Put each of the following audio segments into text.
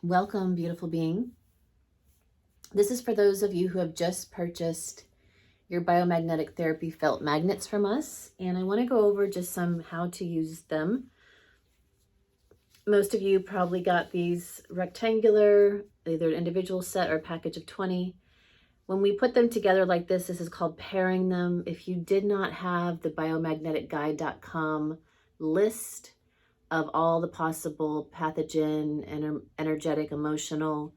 Welcome, beautiful being. This is for those of you who have just purchased your biomagnetic therapy felt magnets from us, and I want to go over just some how to use them. Most of you probably got these rectangular, either an individual set or a package of 20. When we put them together like this is called pairing them. If you did not have the biomagneticguide.com list of all the possible pathogen and energetic, emotional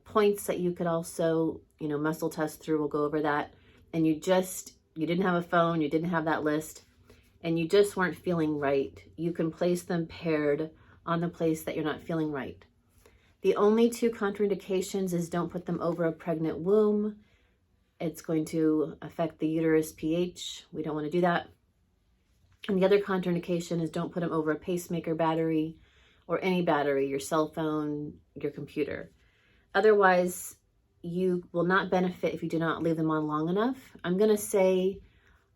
points that you could also, muscle test through, we'll go over that. And you didn't have a phone, you didn't have that list, and you just weren't feeling right, you can place them paired on the place that you're not feeling right. The only two contraindications is don't put them over a pregnant womb. It's going to affect the uterus pH. We don't want to do that. And the other contraindication is don't put them over a pacemaker battery or any battery, your cell phone, your computer. Otherwise, you will not benefit if you do not leave them on long enough. I'm going to say,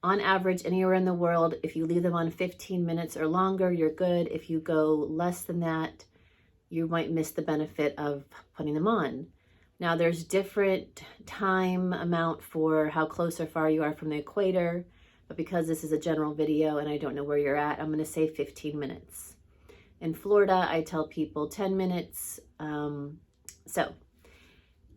on average, anywhere in the world, if you leave them on 15 minutes or longer, you're good. If you go less than that, you might miss the benefit of putting them on. Now, there's different time amount for how close or far you are from the equator. But because this is a general video and I don't know where you're at, I'm going to say 15 minutes. In Florida, I tell people 10 minutes. So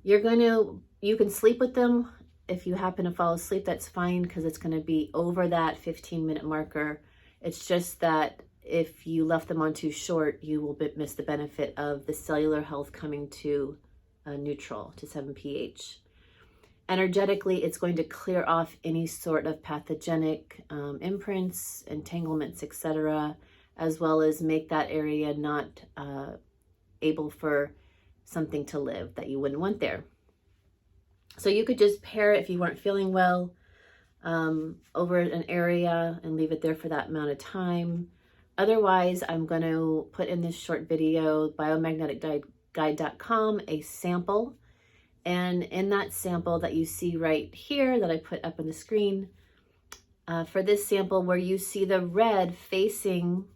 you can sleep with them. If you happen to fall asleep, that's fine because it's going to be over that 15-minute marker. It's just that if you left them on too short, you will miss the benefit of the cellular health coming to neutral, to 7 pH. Energetically, it's going to clear off any sort of pathogenic imprints, entanglements, etc., as well as make that area not able for something to live that you wouldn't want there. So you could just pair it if you weren't feeling well over an area and leave it there for that amount of time. Otherwise, I'm going to put in this short video, biomagneticguide.com, a sample. And in that sample that you see right here that I put up on the screen, for this sample where you see the red facing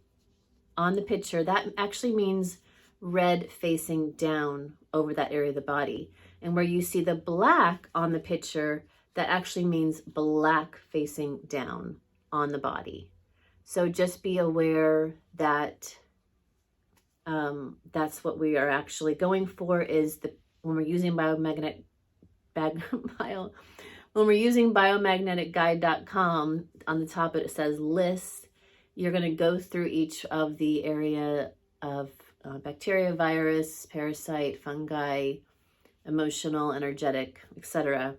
on the picture, that actually means red facing down over that area of the body. And where you see the black on the picture, that actually means black facing down on the body. So just be aware that that's what we are actually going for, is when we're using biomagneticguide.com, on the top it says list. You're going to go through each of the area of bacteria, virus, parasite, fungi, emotional, energetic, etc.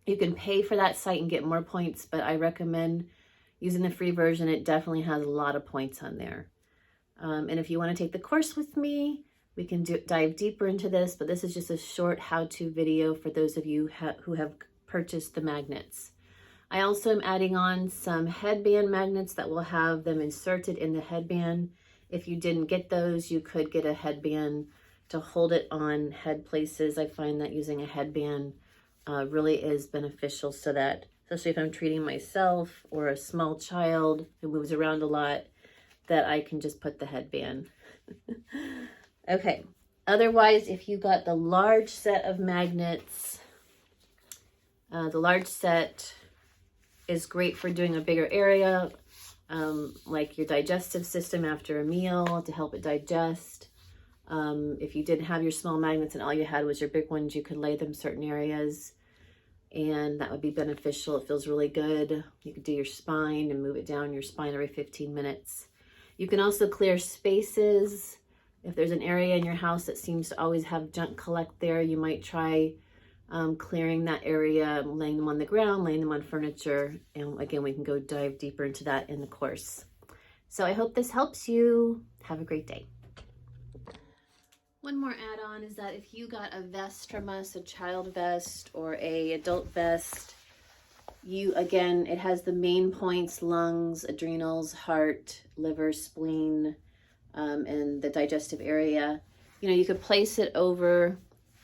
You can pay for that site and get more points, but I recommend using the free version. It definitely has a lot of points on there. And if you want to take the course with me, we can dive deeper into this, but this is just a short how-to video for those of you who have purchased the magnets. I also am adding on some headband magnets that will have them inserted in the headband. If you didn't get those, you could get a headband to hold it on head places. I find that using a headband really is beneficial, so that, especially if I'm treating myself or a small child who moves around a lot, that I can just put the headband. Okay, otherwise, if you got the large set of magnets, the large set is great for doing a bigger area, like your digestive system after a meal to help it digest. If you didn't have your small magnets and all you had was your big ones, you could lay them certain areas, and that would be beneficial. It feels really good. You could do your spine and move it down your spine every 15 minutes. You can also clear spaces. If there's an area in your house that seems to always have junk collect there, you might try clearing that area, laying them on the ground, laying them on furniture. And again, we can go dive deeper into that in the course. So I hope this helps you. Have a great day. One more add-on is that if you got a vest from us, a child vest or a adult vest, again, it has the main points: lungs, adrenals, heart, liver, spleen, and the digestive area. You could place it over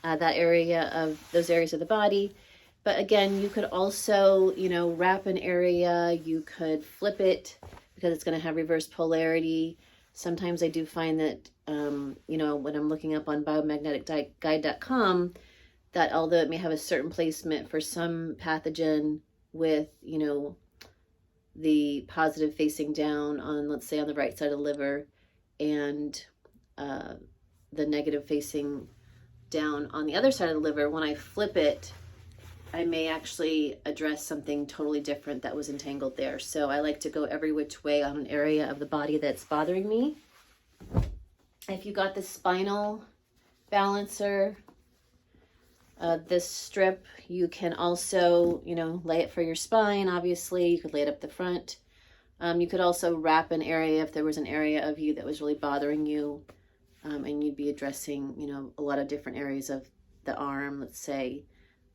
that area of those areas of the body. But again, you could also, wrap an area. You could flip it because it's going to have reverse polarity. Sometimes I do find that, you know, when I'm looking up on biomagneticguide.com, that although it may have a certain placement for some pathogen with, you know, the positive facing down on, let's say, on the right side of the liver, and the negative facing down on the other side of the liver, when I flip it, I may actually address something totally different that was entangled there. So I like to go every which way on an area of the body that's bothering me. If you got the spinal balancer, this strip, you can also, you know, lay it for your spine. Obviously, you could lay it up the front. You could also wrap an area if there was an area of you that was really bothering you, and you'd be addressing, you know, a lot of different areas of the arm, let's say,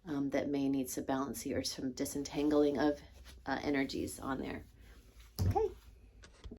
that may need some balancing or some disentangling of energies on there.